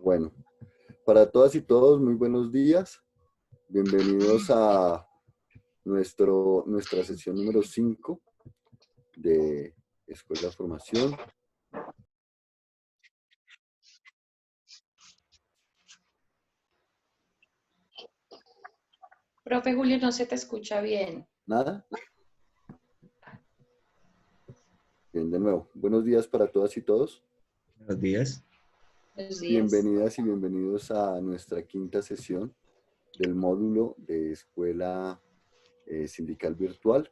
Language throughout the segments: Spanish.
Bueno, para todas y todos, muy buenos días. Bienvenidos a nuestra sesión número 5 de Escuela de Formación. Profe Julio, no se te escucha bien. ¿Nada? Bien, de nuevo. Buenos días para todas y todos. Buenos días. Buenos días. Bienvenidas y bienvenidos a nuestra quinta sesión del módulo de Escuela Sindical Virtual.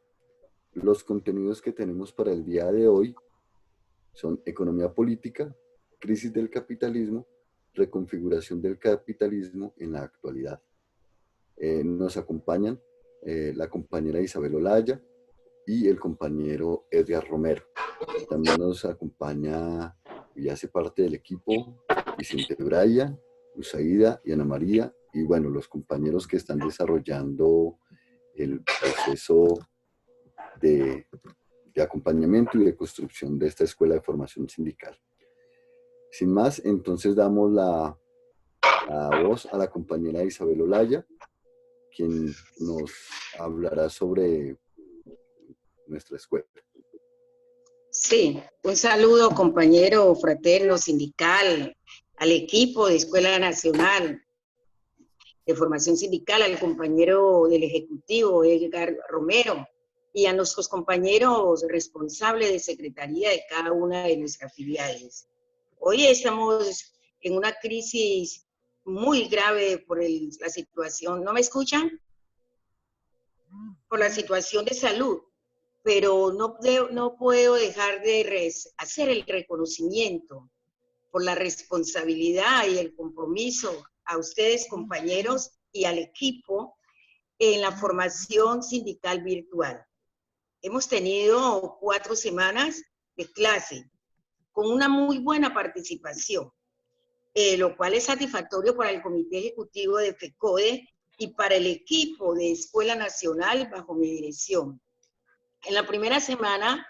Los contenidos que tenemos para el día de hoy son economía política, crisis del capitalismo, reconfiguración del capitalismo en la actualidad. Nos acompañan la compañera Isabel Olaya y el compañero Edgar Romero. También nos acompaña y hace parte del equipo Vicente Braya, Usaida y Ana María, y bueno, los compañeros que están desarrollando el proceso de acompañamiento y de construcción de esta escuela de formación sindical. Sin más, entonces damos la voz a la compañera Isabel Olaya, quien nos hablará sobre nuestra escuela. Sí, un saludo compañero fraterno sindical, al equipo de Escuela Nacional de Formación Sindical, al compañero del Ejecutivo Edgar Romero y a nuestros compañeros responsables de secretaría de cada una de nuestras filiales. Hoy estamos en una crisis muy grave por la situación, ¿no me escuchan? Por la situación de salud. Pero no puedo dejar de hacer el reconocimiento por la responsabilidad y el compromiso a ustedes, compañeros, y al equipo en la formación sindical virtual. Hemos tenido 4 semanas de clase con una muy buena participación, lo cual es satisfactorio para el Comité Ejecutivo de FECODE y para el equipo de Escuela Nacional bajo mi dirección. En la primera semana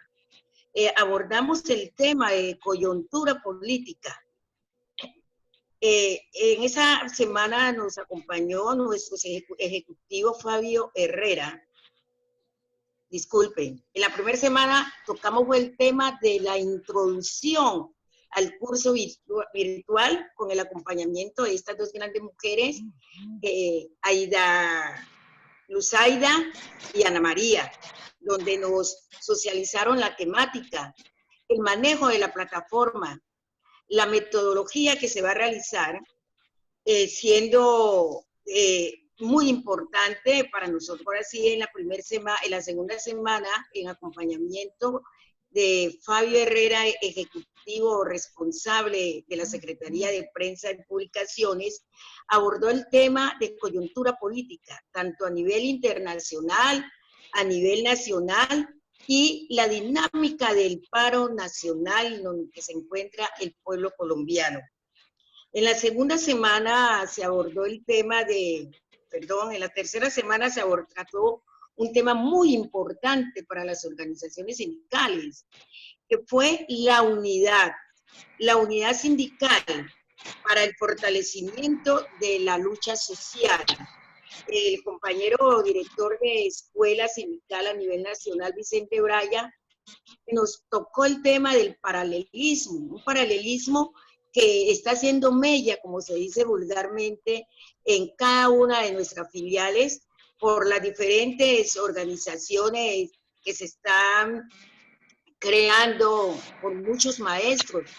abordamos el tema de coyuntura política. En esa semana nos acompañó nuestro ejecutivo Fabio Herrera. Disculpen, en la primera semana tocamos el tema de la introducción al curso virtual con el acompañamiento de estas 2 grandes mujeres, Luzaida y Ana María, donde nos socializaron la temática, el manejo de la plataforma, la metodología que se va a realizar, siendo muy importante para nosotros. Ahora sí, en la segunda semana, en acompañamiento de Fabio Herrera, ejecutivo responsable de la Secretaría de Prensa y Publicaciones, abordó el tema de coyuntura política, tanto a nivel internacional, a nivel nacional, y la dinámica del paro nacional en donde se encuentra el pueblo colombiano. En la segunda semana se abordó el tema en la tercera semana se trató un tema muy importante para las organizaciones sindicales, que fue la unidad sindical para el fortalecimiento de la lucha social. El compañero director de escuela sindical a nivel nacional, Vicente Braya, nos tocó el tema del paralelismo, un paralelismo que está haciendo mella, como se dice vulgarmente, en cada una de nuestras filiales por las diferentes organizaciones que se están creando por muchos maestros.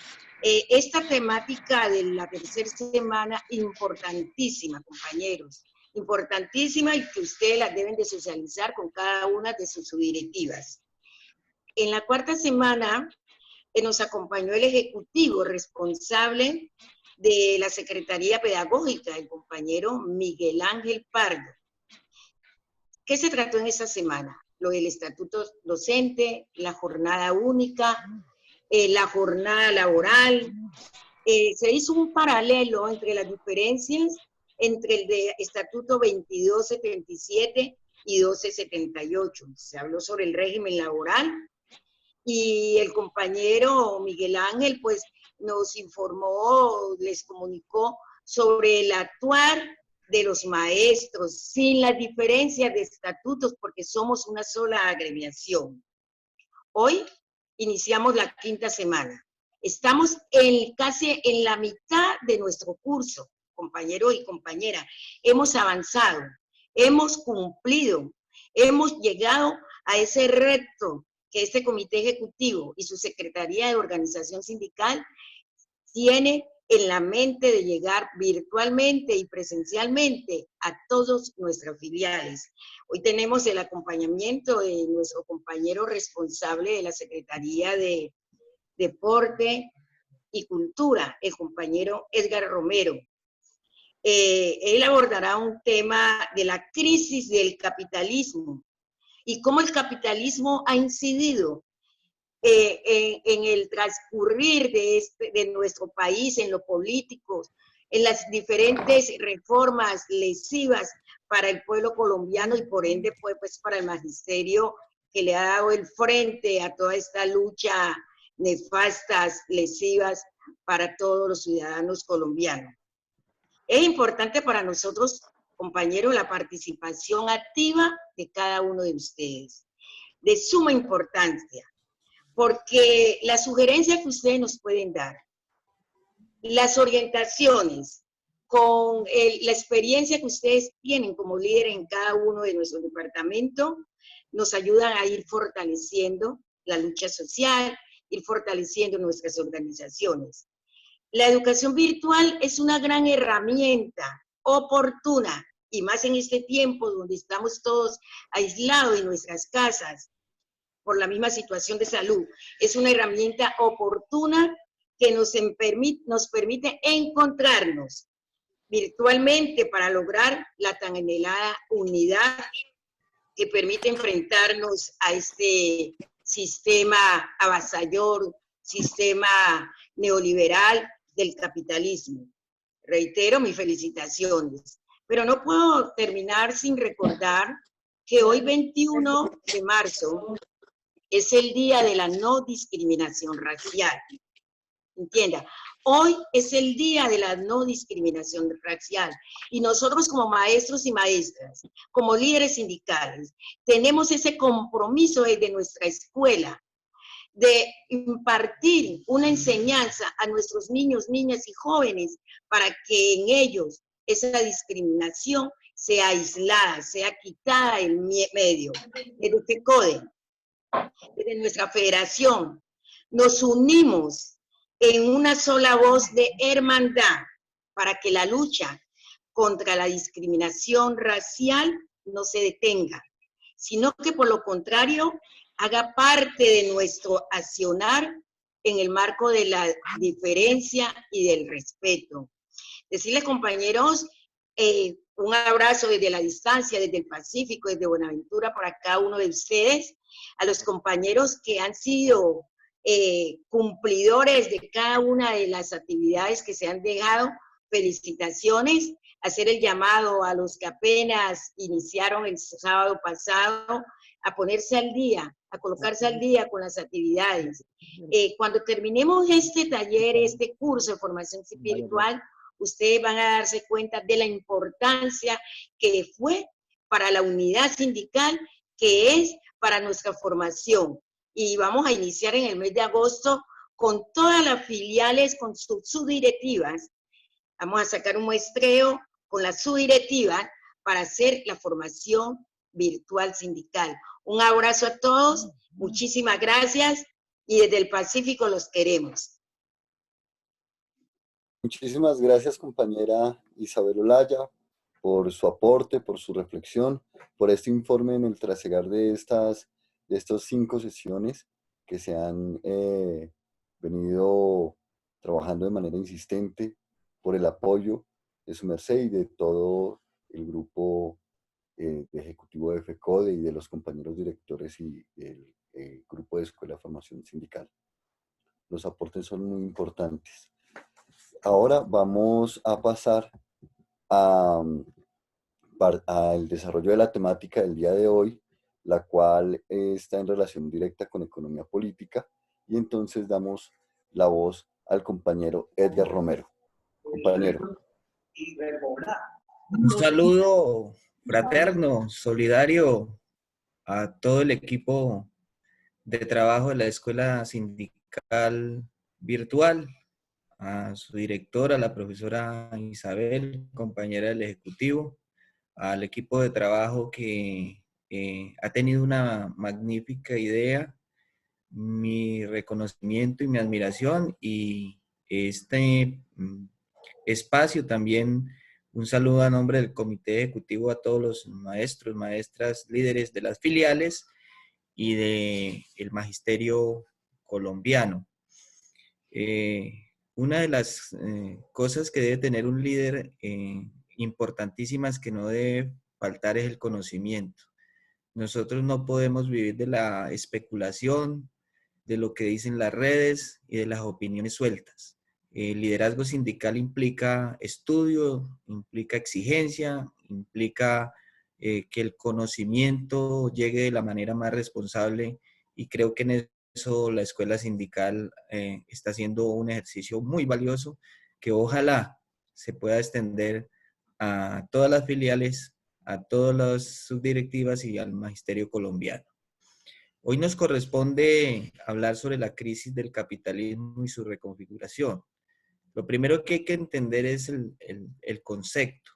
Esta temática de la tercera semana, importantísima, compañeros, importantísima, y que ustedes la deben de socializar con cada una de sus directivas. En la cuarta semana nos acompañó el ejecutivo responsable de la Secretaría Pedagógica, el compañero Miguel Ángel Pardo. ¿Qué se trató en esa semana? Lo del estatuto docente, la jornada única, la jornada laboral. Se hizo un paralelo entre las diferencias entre el de estatuto 2277 y 1278. Se habló sobre el régimen laboral y el compañero Miguel Ángel pues nos informó, les comunicó sobre el actuar de los maestros, sin las diferencias de estatutos, porque somos una sola agremiación. Hoy iniciamos la 5ª semana. Estamos casi en la mitad de nuestro curso, compañeros y compañeras. Hemos avanzado, hemos cumplido, hemos llegado a ese reto que este comité ejecutivo y su Secretaría de Organización Sindical tiene en la mente de llegar virtualmente y presencialmente a todos nuestros filiales. Hoy tenemos el acompañamiento de nuestro compañero responsable de la Secretaría de Deporte y Cultura, el compañero Edgar Romero. Él abordará un tema de la crisis del capitalismo y cómo el capitalismo ha incidido en el transcurrir de nuestro país, en lo político, en las diferentes reformas lesivas para el pueblo colombiano y por ende pues para el magisterio que le ha dado el frente a toda esta lucha nefastas, lesivas para todos los ciudadanos colombianos. Es importante para nosotros, compañeros, la participación activa de cada uno de ustedes, de suma importancia, porque las sugerencias que ustedes nos pueden dar, las orientaciones, con la experiencia que ustedes tienen como líder en cada uno de nuestros departamentos, nos ayudan a ir fortaleciendo la lucha social, ir fortaleciendo nuestras organizaciones. La educación virtual es una gran herramienta oportuna, y más en este tiempo donde estamos todos aislados en nuestras casas por la misma situación de salud. Es una herramienta oportuna que nos permite encontrarnos virtualmente para lograr la tan anhelada unidad que permite enfrentarnos a este sistema avasallador, sistema neoliberal del capitalismo. Reitero mis felicitaciones, pero no puedo terminar sin recordar que hoy 21 de marzo es el día de la no discriminación racial. Entienda, hoy es el día de la no discriminación racial y nosotros como maestros y maestras, como líderes sindicales, tenemos ese compromiso desde nuestra escuela de impartir una enseñanza a nuestros niños, niñas y jóvenes para que en ellos esa discriminación sea aislada, sea quitada del medio. Desde FECODE, desde nuestra federación, nos unimos en una sola voz de hermandad para que la lucha contra la discriminación racial no se detenga, sino que por lo contrario haga parte de nuestro accionar en el marco de la diferencia y del respeto. Decirles, compañeros, un abrazo desde la distancia, desde el Pacífico, desde Buenaventura, para cada uno de ustedes, a los compañeros que han sido cumplidores de cada una de las actividades que se han dejado, felicitaciones, hacer el llamado a los que apenas iniciaron el sábado pasado, a ponerse al día, a colocarse al día con las actividades. Cuando terminemos este taller, este curso de formación espiritual, ustedes van a darse cuenta de la importancia que fue para la unidad sindical, que es para nuestra formación. Y vamos a iniciar en el mes de agosto con todas las filiales, con sus subdirectivas. Vamos a sacar un muestreo con la subdirectiva para hacer la formación virtual sindical. Un abrazo a todos, muchísimas gracias y desde el Pacífico los queremos. Muchísimas gracias, compañera Isabel Olaya, por su aporte, por su reflexión, por este informe en el trasegar de estas 5 sesiones que se han venido trabajando de manera insistente, por el apoyo de su merced y de todo el grupo de ejecutivo de FECODE y de los compañeros directores y del grupo de Escuela de Formación Sindical. Los aportes son muy importantes. Ahora vamos a pasar al desarrollo de la temática del día de hoy, la cual está en relación directa con economía política, y entonces damos la voz al compañero Edgar Romero. Compañero. Un saludo fraterno, solidario a todo el equipo de trabajo de la Escuela Sindical Virtual, a su directora, la profesora Isabel, compañera del Ejecutivo, al equipo de trabajo que ha tenido una magnífica idea, mi reconocimiento y mi admiración, y este espacio también, un saludo a nombre del Comité Ejecutivo a todos los maestros, maestras, líderes de las filiales y del magisterio colombiano. Una de las cosas que debe tener un líder importantísimas que no debe faltar es el conocimiento. Nosotros no podemos vivir de la especulación, de lo que dicen las redes y de las opiniones sueltas. El liderazgo sindical implica estudio, implica exigencia, implica que el conocimiento llegue de la manera más responsable, y creo que en eso la escuela sindical está haciendo un ejercicio muy valioso que ojalá se pueda extender a todas las filiales, a todas las subdirectivas y al magisterio colombiano. Hoy nos corresponde hablar sobre la crisis del capitalismo y su reconfiguración. Lo primero que hay que entender es el concepto.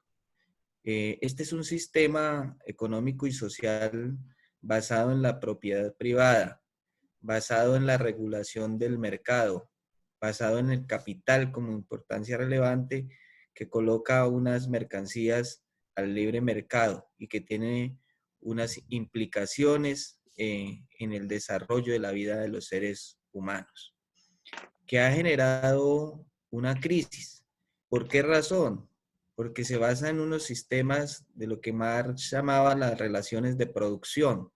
Este es un sistema económico y social basado en la propiedad privada, basado en la regulación del mercado, basado en el capital como importancia relevante, que coloca unas mercancías al libre mercado y que tiene unas implicaciones en el desarrollo de la vida de los seres humanos, que ha generado una crisis. ¿Por qué razón? Porque se basa en unos sistemas de lo que Marx llamaba las relaciones de producción.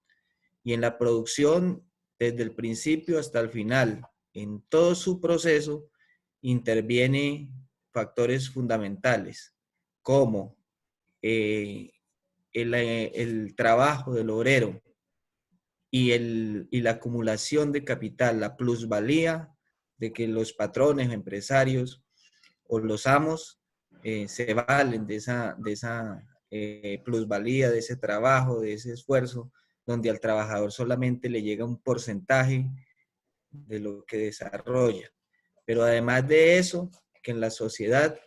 Y en la producción, desde el principio hasta el final, en todo su proceso, interviene factores fundamentales, como el trabajo del obrero y la acumulación de capital, la plusvalía de que los patrones, empresarios o los amos se valen de esa plusvalía, de ese trabajo, de ese esfuerzo, donde al trabajador solamente le llega un porcentaje de lo que desarrolla. Pero además de eso, que en la sociedad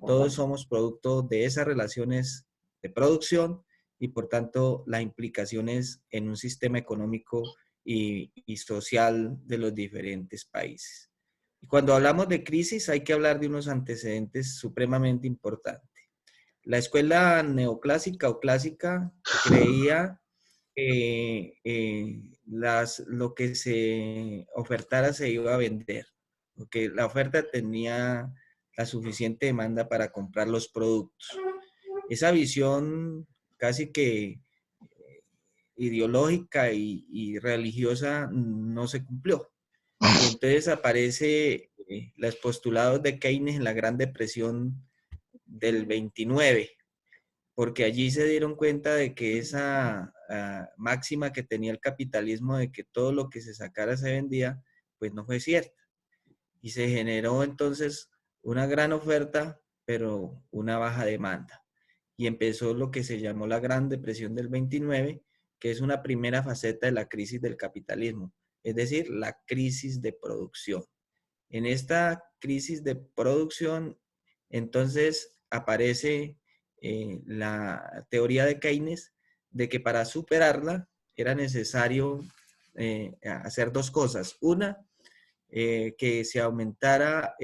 todos somos producto de esas relaciones de producción y por tanto las implicaciones en un sistema económico y social de los diferentes países. Y cuando hablamos de crisis hay que hablar de unos antecedentes supremamente importantes. La escuela neoclásica o clásica creía que lo que se ofertara se iba a vender, porque la oferta tenía la suficiente demanda para comprar los productos. Esa visión casi que ideológica y religiosa no se cumplió. Y entonces aparece los postulados de Keynes en la Gran Depresión del 29, porque allí se dieron cuenta de que esa máxima que tenía el capitalismo de que todo lo que se sacara se vendía, pues no fue cierta. Y se generó entonces una gran oferta, pero una baja demanda. Y empezó lo que se llamó la Gran Depresión del 29, que es una primera faceta de la crisis del capitalismo, es decir, la crisis de producción. En esta crisis de producción, entonces aparece la teoría de Keynes de que para superarla era necesario hacer dos cosas. Una, que se aumentara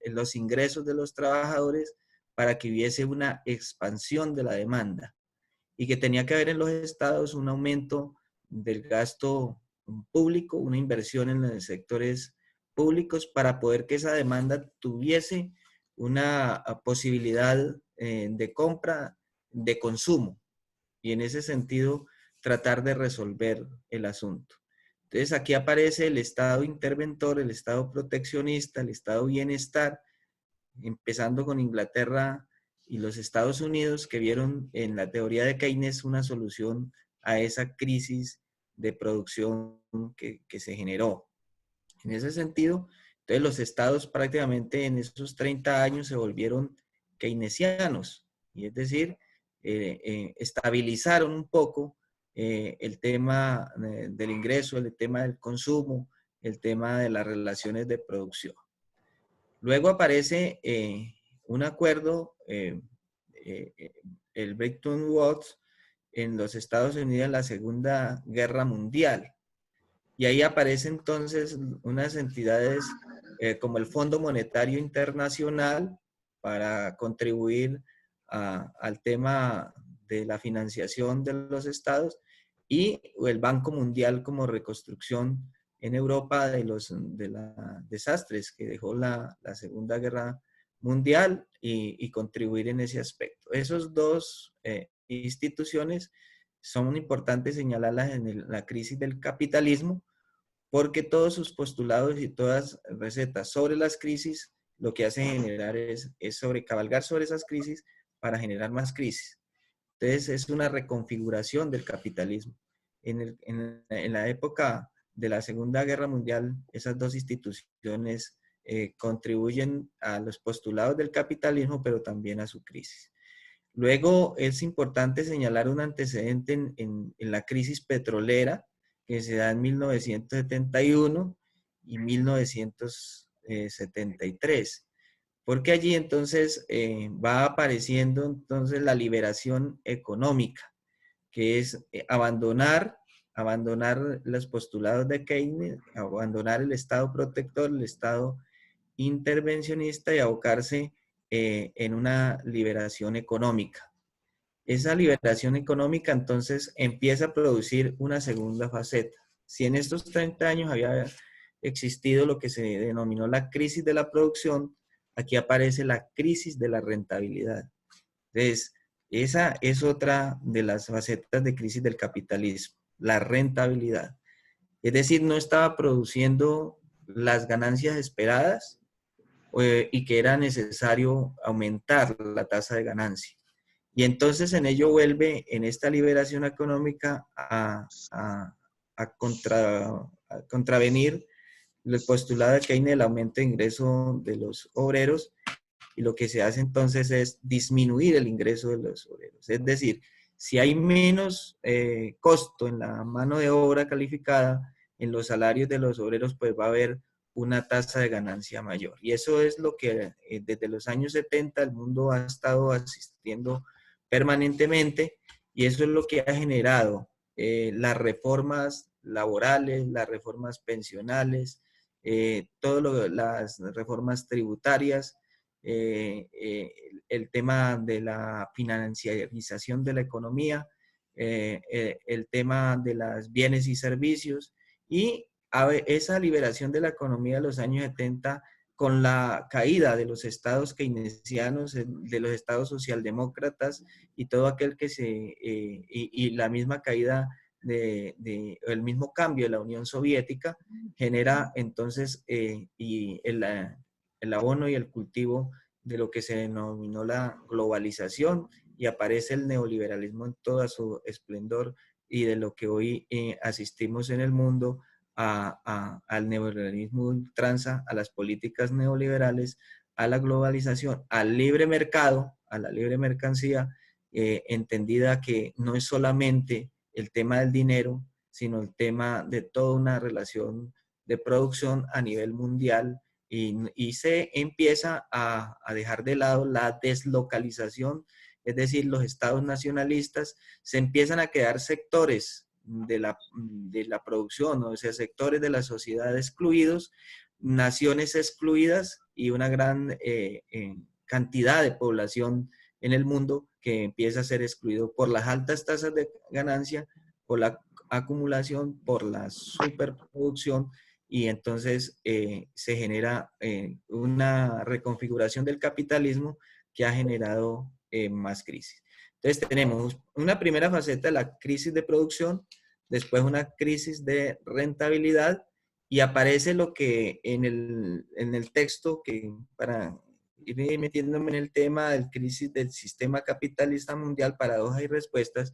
los ingresos de los trabajadores para que hubiese una expansión de la demanda, y que tenía que haber en los estados un aumento del gasto público, una inversión en los sectores públicos para poder que esa demanda tuviese una posibilidad de compra, de consumo, y en ese sentido tratar de resolver el asunto. Entonces aquí aparece el Estado interventor, el Estado proteccionista, el Estado bienestar, empezando con Inglaterra y los Estados Unidos, que vieron en la teoría de Keynes una solución a esa crisis de producción que se generó. En ese sentido, Entonces los estados prácticamente en esos 30 años se volvieron keynesianos, y es decir, estabilizaron un poco el tema del ingreso, el tema del consumo, el tema de las relaciones de producción. Luego aparece un acuerdo, el Bretton Woods, en los Estados Unidos en la Segunda Guerra Mundial. Y ahí aparecen entonces unas entidades como el Fondo Monetario Internacional para contribuir al tema de la financiación de los estados, y el Banco Mundial como reconstrucción en Europa de los desastres que dejó la Segunda Guerra Mundial, y contribuir en ese aspecto. Esos dos instituciones son importantes señalarlas en la crisis del capitalismo, porque todos sus postulados y todas recetas sobre las crisis lo que hace generar es sobrecabalgar sobre esas crisis para generar más crisis. Entonces es una reconfiguración del capitalismo. En la época de la Segunda Guerra Mundial, esas dos instituciones contribuyen a los postulados del capitalismo, pero también a su crisis. Luego es importante señalar un antecedente en la crisis petrolera que se da en 1971 y 1973, porque allí entonces va apareciendo entonces la liberación económica, que es abandonar los postulados de Keynes, abandonar el Estado protector, el Estado intervencionista, y abocarse en una liberación económica. Esa liberación económica entonces empieza a producir una segunda faceta. Si en estos 30 años había existido lo que se denominó la crisis de la producción, aquí aparece la crisis de la rentabilidad. Entonces, esa es otra de las facetas de crisis del capitalismo, la rentabilidad. Es decir, no estaba produciendo las ganancias esperadas y que era necesario aumentar la tasa de ganancia. Y entonces en ello vuelve, en esta liberación económica, a contravenir el postulado de Keynes del aumento de ingreso de los obreros, y lo que se hace entonces es disminuir el ingreso de los obreros. Es decir, si hay menos costo en la mano de obra calificada, en los salarios de los obreros, pues va a haber una tasa de ganancia mayor. Y eso es lo que desde los años 70 el mundo ha estado asistiendo permanentemente, y eso es lo que ha generado las reformas laborales, las reformas pensionales, las reformas tributarias, el tema de la financiarización de la economía, el tema de los bienes y servicios, y esa liberación de la economía de los años 70 con la caída de los estados keynesianos, de los estados socialdemócratas, y todo aquel que y la misma caída el mismo cambio de la Unión Soviética, genera entonces y el abono y el cultivo de lo que se denominó la globalización, y aparece el neoliberalismo en toda su esplendor, y de lo que hoy asistimos en el mundo al neoliberalismo ultranza, a las políticas neoliberales, a la globalización, al libre mercado, a la libre mercancía, entendida que no es solamente el tema del dinero, sino el tema de toda una relación de producción a nivel mundial, y se empieza a dejar de lado la deslocalización, es decir, los estados nacionalistas, se empiezan a quedar sectores de la producción, o sea, sectores de la sociedad excluidos, naciones excluidas, y una gran cantidad de población en el mundo que empieza a ser excluido por las altas tasas de ganancia, por la acumulación, por la superproducción, y entonces se genera una reconfiguración del capitalismo que ha generado más crisis. Entonces tenemos una primera faceta, la crisis de producción, después una crisis de rentabilidad, y aparece lo que en el texto, que para ir metiéndome en el tema del crisis del sistema capitalista mundial, paradojas y respuestas,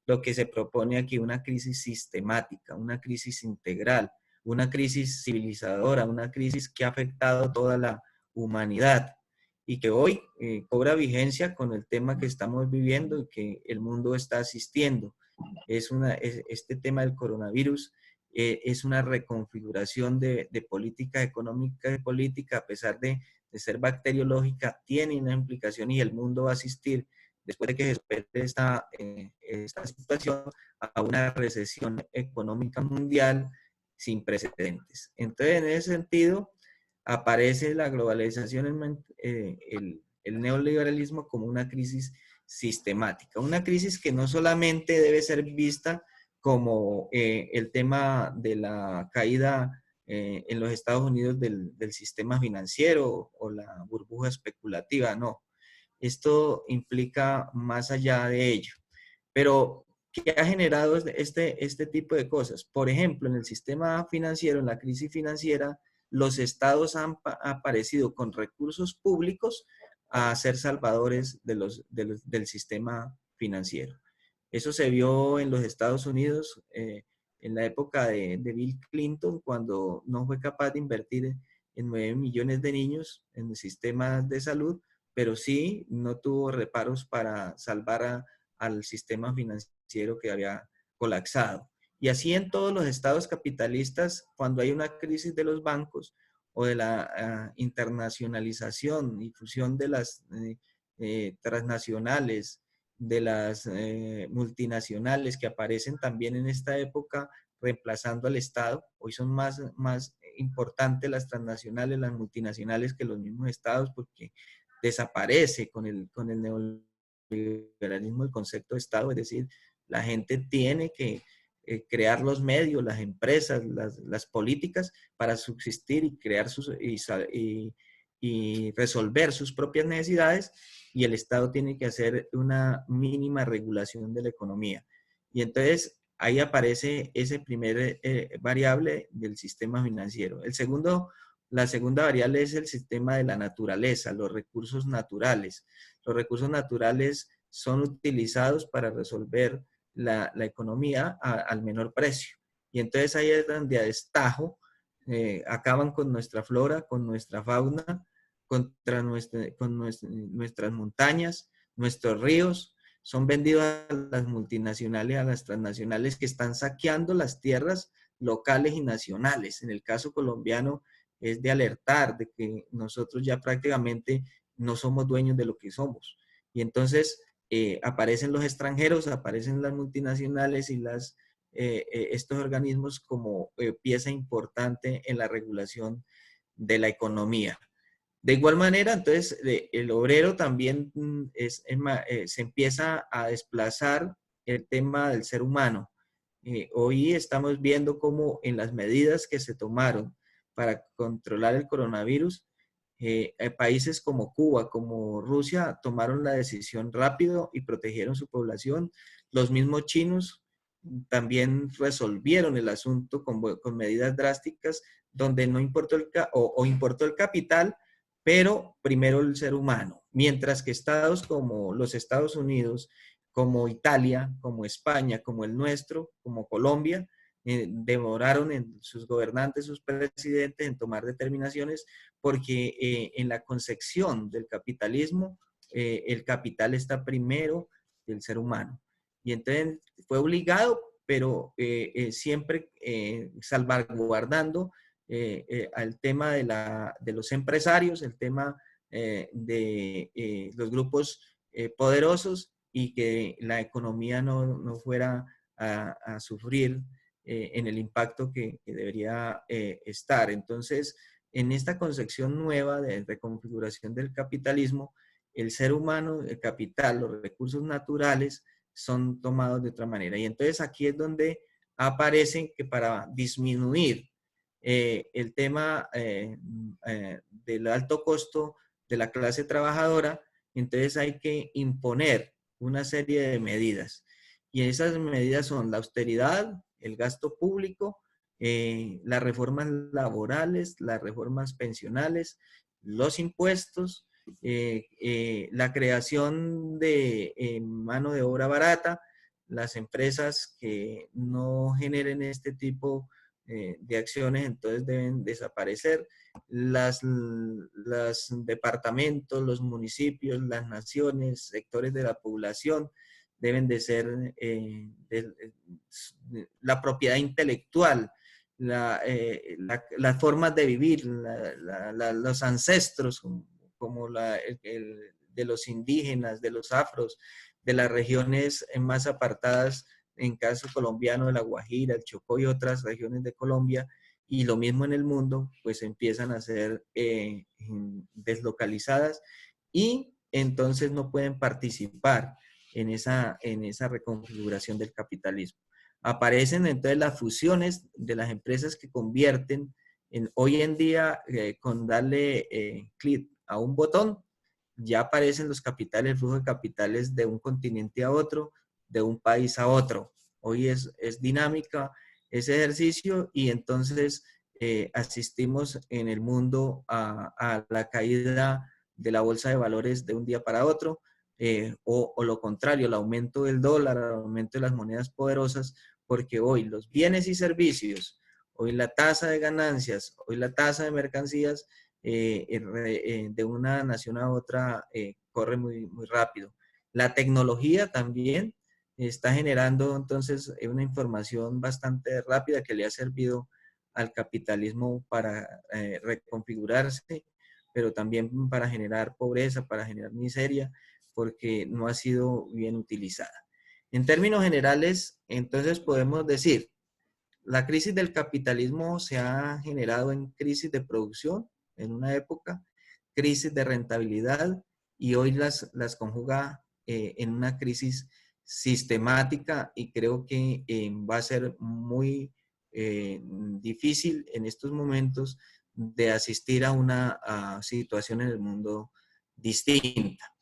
lo que se propone aquí, una crisis sistemática, una crisis integral, una crisis civilizadora, una crisis que ha afectado a toda la humanidad y que hoy cobra vigencia con el tema que estamos viviendo y que el mundo está asistiendo. Este tema del coronavirus es una reconfiguración de política económica y política, a pesar de ser bacteriológica, tiene una implicación y el mundo va a asistir, después de que se supere esta situación, a una recesión económica mundial sin precedentes. Entonces, en ese sentido, aparece la globalización, el neoliberalismo como una crisis sistemática, una crisis que no solamente debe ser vista como el tema de la caída en los Estados Unidos del sistema financiero o la burbuja especulativa, no. Esto implica más allá de ello. Pero, ¿qué ha generado este tipo de cosas? Por ejemplo, en el sistema financiero, en la crisis financiera, los estados han aparecido con recursos públicos a ser salvadores del sistema financiero. Eso se vio en los Estados Unidos en la época de Bill Clinton, cuando no fue capaz de invertir en 9 millones de niños en el sistema de salud, pero sí no tuvo reparos para salvar al sistema financiero que había colapsado. Y así en todos los estados capitalistas, cuando hay una crisis de los bancos o de la internacionalización y fusión de las transnacionales, de las multinacionales que aparecen también en esta época reemplazando al Estado, hoy son más importantes las transnacionales, las multinacionales que los mismos estados, porque desaparece con el neoliberalismo el concepto de Estado, es decir, la gente tiene que crear los medios, las empresas, las políticas para subsistir y crear y resolver sus propias necesidades, y el Estado tiene que hacer una mínima regulación de la economía. Y entonces ahí aparece ese primer variable del sistema financiero. La segunda variable es el sistema de la naturaleza, los recursos naturales. Los recursos naturales son utilizados para resolver la economía al menor precio. Y entonces ahí es donde a destajo acaban con nuestra flora, con nuestra fauna, con nuestras montañas, nuestros ríos, son vendidos a las multinacionales, a las transnacionales que están saqueando las tierras locales y nacionales. En el caso colombiano es de alertar de que nosotros ya prácticamente no somos dueños de lo que somos. Y entonces aparecen los extranjeros, aparecen las multinacionales y estos organismos como pieza importante en la regulación de la economía. De igual manera, entonces, el obrero también se empieza a desplazar el tema del ser humano. Hoy estamos viendo cómo en las medidas que se tomaron para controlar el coronavirus, países como Cuba, como Rusia, tomaron la decisión rápido y protegieron su población. Los mismos chinos también resolvieron el asunto con medidas drásticas donde no importó importó el capital, pero primero el ser humano. Mientras que estados como los Estados Unidos, como Italia, como España, como el nuestro, como Colombia, demoraron en sus gobernantes, sus presidentes, en tomar determinaciones, porque en la concepción del capitalismo, el capital está primero del ser humano. Y entonces fue obligado, pero siempre salvaguardando al tema de los empresarios, el tema de los grupos poderosos, y que la economía no fuera a sufrir en el impacto que debería estar. Entonces, en esta concepción nueva de reconfiguración del capitalismo, el ser humano, el capital, los recursos naturales son tomados de otra manera. Y entonces aquí es donde aparecen que para disminuir el tema del alto costo de la clase trabajadora, entonces hay que imponer una serie de medidas. Y esas medidas son la austeridad, el gasto público, las reformas laborales, las reformas pensionales, los impuestos, la creación de mano de obra barata, las empresas que no generen este tipo de acciones, entonces deben desaparecer. Los departamentos, los municipios, las naciones, sectores de la población deben de ser la propiedad intelectual, las formas de vivir, los ancestros, como de los indígenas, de los afros, de las regiones más apartadas, en caso colombiano, de La Guajira, el Chocó y otras regiones de Colombia, y lo mismo en el mundo, pues empiezan a ser deslocalizadas y entonces no pueden participar en esa reconfiguración del capitalismo. Aparecen entonces las fusiones de las empresas que convierten hoy en día con darle clic a un botón, ya aparecen los capitales, el flujo de capitales de un continente a otro, de un país a otro. Hoy es dinámica ese ejercicio y entonces asistimos en el mundo a la caída de la bolsa de valores de un día para otro, o lo contrario, el aumento del dólar, el aumento de las monedas poderosas, porque hoy los bienes y servicios, hoy la tasa de ganancias, hoy la tasa de mercancías de una nación a otra corre muy, muy rápido. La tecnología también está generando entonces una información bastante rápida que le ha servido al capitalismo para reconfigurarse, pero también para generar pobreza, para generar miseria, porque no ha sido bien utilizada. En términos generales, entonces podemos decir, la crisis del capitalismo se ha generado en crisis de producción en una época, crisis de rentabilidad y hoy las conjuga en una crisis sistemática y creo que va a ser muy difícil en estos momentos de asistir a una situación en el mundo distinta.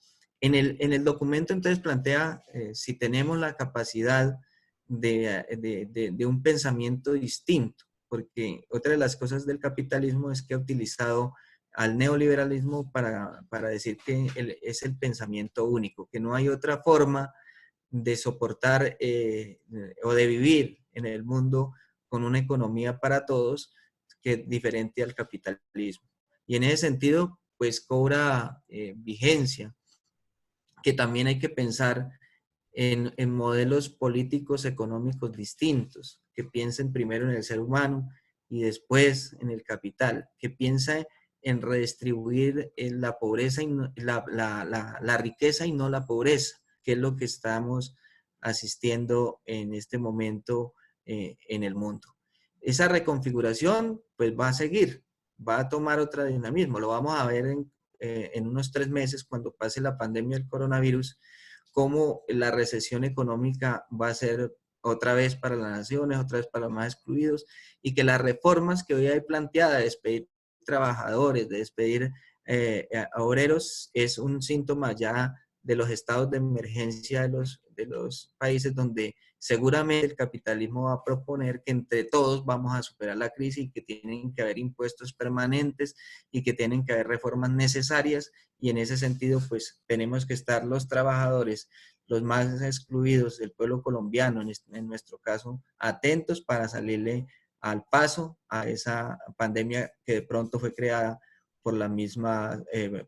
En el documento entonces plantea si tenemos la capacidad de un pensamiento distinto, porque otra de las cosas del capitalismo es que ha utilizado al neoliberalismo para decir que es el pensamiento único, que no hay otra forma de soportar o de vivir en el mundo con una economía para todos que es diferente al capitalismo. Y en ese sentido, pues cobra vigencia, que también hay que pensar en modelos políticos económicos distintos, que piensen primero en el ser humano y después en el capital, que piensa en redistribuir la pobreza y la riqueza y no la pobreza, que es lo que estamos asistiendo en este momento en el mundo. Esa reconfiguración pues va a seguir, va a tomar otro dinamismo, lo vamos a ver en unos 3 meses cuando pase la pandemia del coronavirus, cómo la recesión económica va a ser otra vez para las naciones, otra vez para los más excluidos, y que las reformas que hoy hay planteadas de despedir trabajadores, de despedir a obreros, es un síntoma ya de los estados de emergencia de los países donde seguramente el capitalismo va a proponer que entre todos vamos a superar la crisis y que tienen que haber impuestos permanentes y que tienen que haber reformas necesarias y en ese sentido pues tenemos que estar los trabajadores, los más excluidos del pueblo colombiano, en nuestro caso, atentos para salirle al paso a esa pandemia que de pronto fue creada por la misma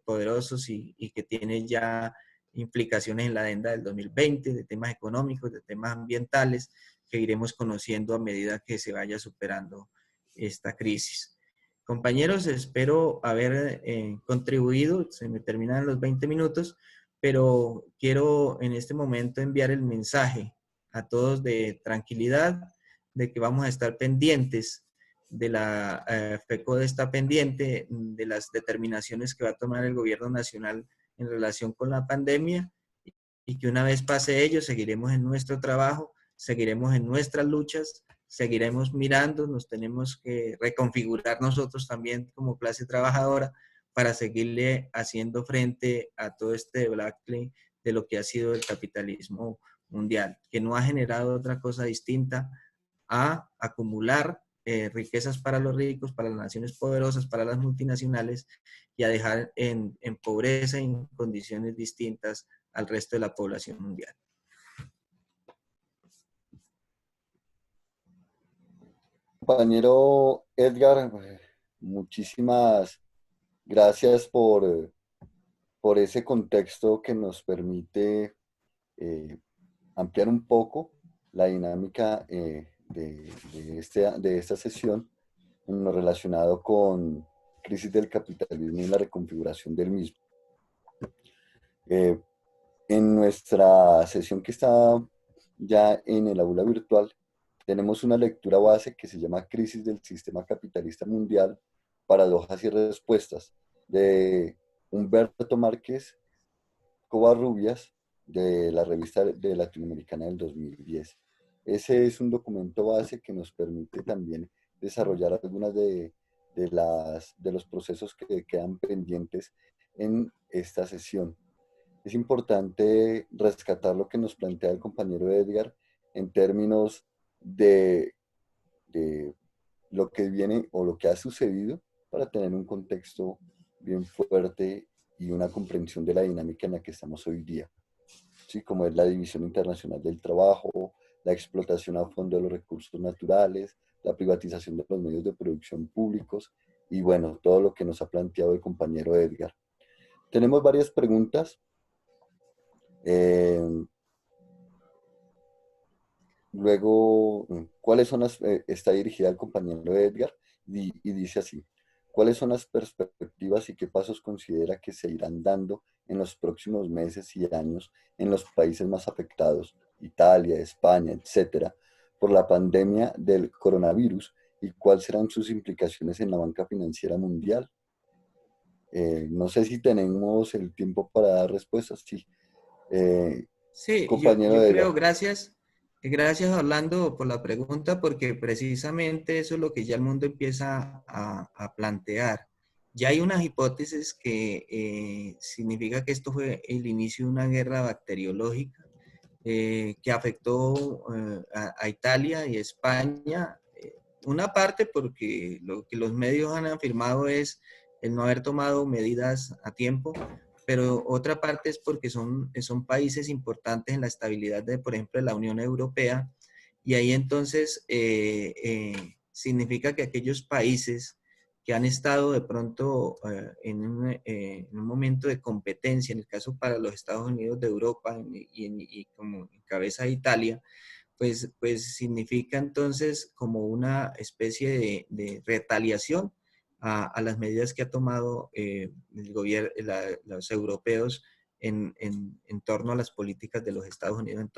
poderosos y que tiene ya implicaciones en la agenda del 2020, de temas económicos, de temas ambientales, que iremos conociendo a medida que se vaya superando esta crisis. Compañeros, espero haber contribuido, se me terminan los 20 minutos, pero quiero en este momento enviar el mensaje a todos de tranquilidad, de que vamos a estar pendientes de la FECODE está pendiente de las determinaciones que va a tomar el gobierno nacional en relación con la pandemia y que una vez pase ello seguiremos en nuestro trabajo, seguiremos en nuestras luchas, seguiremos mirando, nos tenemos que reconfigurar nosotros también como clase trabajadora para seguirle haciendo frente a todo este debacle de lo que ha sido el capitalismo mundial, que no ha generado otra cosa distinta a acumular riquezas para los ricos, para las naciones poderosas, para las multinacionales y a dejar en pobreza y en condiciones distintas al resto de la población mundial. Compañero Edgar, muchísimas gracias por ese contexto que nos permite eh, ampliar un poco la dinámica de esta sesión en lo relacionado con crisis del capitalismo y la reconfiguración del mismo. Eh, en nuestra sesión que está ya en el aula virtual, tenemos una lectura base que se llama Crisis del Sistema Capitalista Mundial, Paradojas y Respuestas, de Humberto Márquez Covarrubias, de la revista de Latinoamericana del 2010. Ese es un documento base que nos permite también desarrollar algunas de los procesos que quedan pendientes en esta sesión. Es importante rescatar lo que nos plantea el compañero Edgar en términos de lo que viene o lo que ha sucedido para tener un contexto bien fuerte y una comprensión de la dinámica en la que estamos hoy día, ¿sí? Como es la división internacional del trabajo, la explotación a fondo de los recursos naturales, la privatización de los medios de producción públicos y bueno, todo lo que nos ha planteado el compañero Edgar. Tenemos varias preguntas. Luego, ¿cuáles son las, está dirigida al compañero Edgar y dice así, ¿cuáles son las perspectivas y qué pasos considera que se irán dando en los próximos meses y años en los países más afectados, Italia, España, etcétera, por la pandemia del coronavirus y cuáles serán sus implicaciones en la banca financiera mundial? No sé si tenemos el tiempo para dar respuestas. Sí. Sí, Compañero yo Edgar. creo, gracias Orlando por la pregunta, porque precisamente eso es lo que ya el mundo empieza a plantear. Ya hay unas hipótesis que significa que esto fue el inicio de una guerra bacteriológica que afectó a Italia y España. Una parte porque lo que los medios han afirmado es el no haber tomado medidas a tiempo, pero otra parte es porque son países importantes en la estabilidad de, por ejemplo, de la Unión Europea, y ahí entonces significa que aquellos países que han estado de pronto en un momento de competencia, en el caso para los Estados Unidos de Europa y como cabeza de Italia, pues significa entonces como una especie de retaliación a las medidas que ha tomado el gobierno, los europeos en torno a las políticas de los Estados Unidos en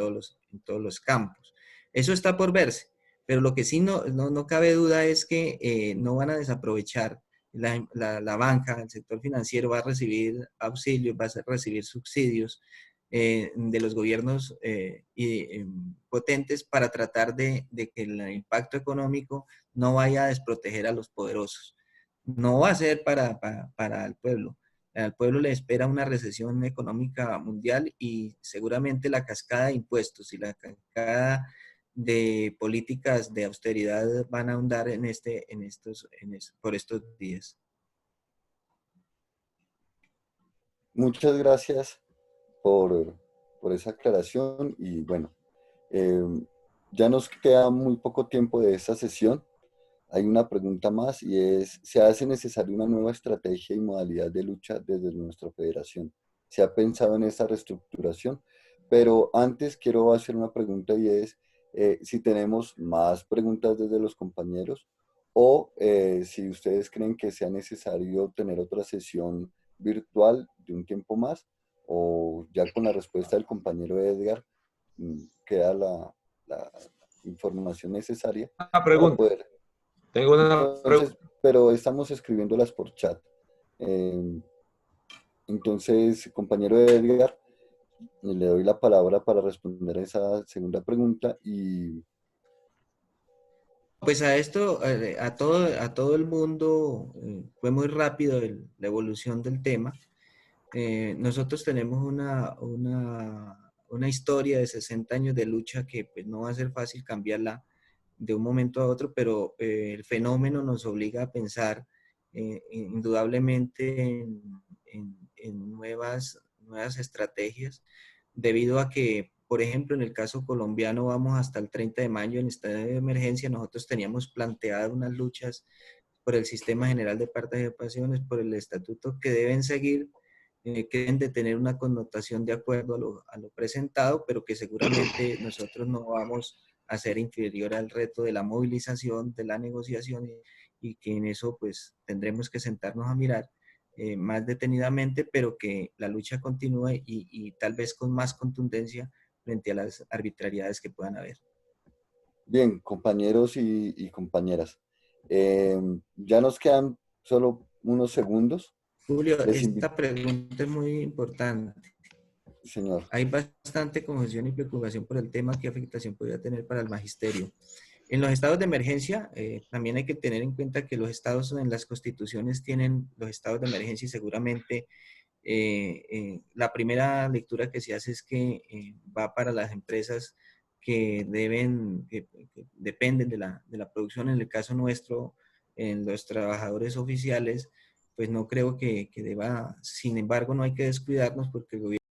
todos los campos. Eso está por verse, pero lo que sí no cabe duda es que no van a desaprovechar la banca, el sector financiero va a recibir auxilios, va a recibir subsidios de los gobiernos potentes para tratar de que el impacto económico no vaya a desproteger a los poderosos. No va a ser para el pueblo. Al pueblo le espera una recesión económica mundial y seguramente la cascada de impuestos y la cascada de políticas de austeridad van a ahondar por estos días. Muchas gracias por esa aclaración y bueno, eh, ya nos queda muy poco tiempo de esta sesión. Hay una pregunta más y es, ¿se hace necesaria una nueva estrategia y modalidad de lucha desde nuestra federación? ¿Se ha pensado en esta reestructuración? Pero antes quiero hacer una pregunta y es si tenemos más preguntas desde los compañeros o si ustedes creen que sea necesario tener otra sesión virtual de un tiempo más o ya con la respuesta del compañero Edgar queda la información necesaria Una para pregunta. poder. Tengo una Entonces, pregunta. pero estamos escribiéndolas por chat. Eh, entonces, compañero Edgar, le doy la palabra para responder a esa segunda pregunta y Pues a esto, a todo el mundo, fue muy rápido la evolución del tema. Nosotros tenemos una historia de 60 años de lucha que pues, no va a ser fácil cambiarla de un momento a otro, pero el fenómeno nos obliga a pensar indudablemente en nuevas estrategias, debido a que por ejemplo, en el caso colombiano vamos hasta el 30 de mayo en estado de emergencia. Nosotros teníamos planteadas unas luchas por el Sistema General de Participaciones, por el estatuto que deben seguir, que deben de tener una connotación de acuerdo a lo presentado, pero que seguramente nosotros no vamos a ser inferior al reto de la movilización, de la negociación, y que en eso pues tendremos que sentarnos a mirar más detenidamente, pero que la lucha continúe y tal vez con más contundencia frente a las arbitrariedades que puedan haber. Bien, compañeros y compañeras, ya nos quedan solo unos segundos. Julio, esta pregunta es muy importante. Señor. Hay bastante congestión y preocupación por el tema, qué afectación podría tener para el magisterio. En los estados de emergencia, también hay que tener en cuenta que los estados en las constituciones tienen los estados de emergencia, y seguramente la primera lectura que se hace es que va para las empresas que dependen de la producción. En el caso nuestro, en los trabajadores oficiales, pues no creo que deba. Sin embargo, no hay que descuidarnos porque el gobierno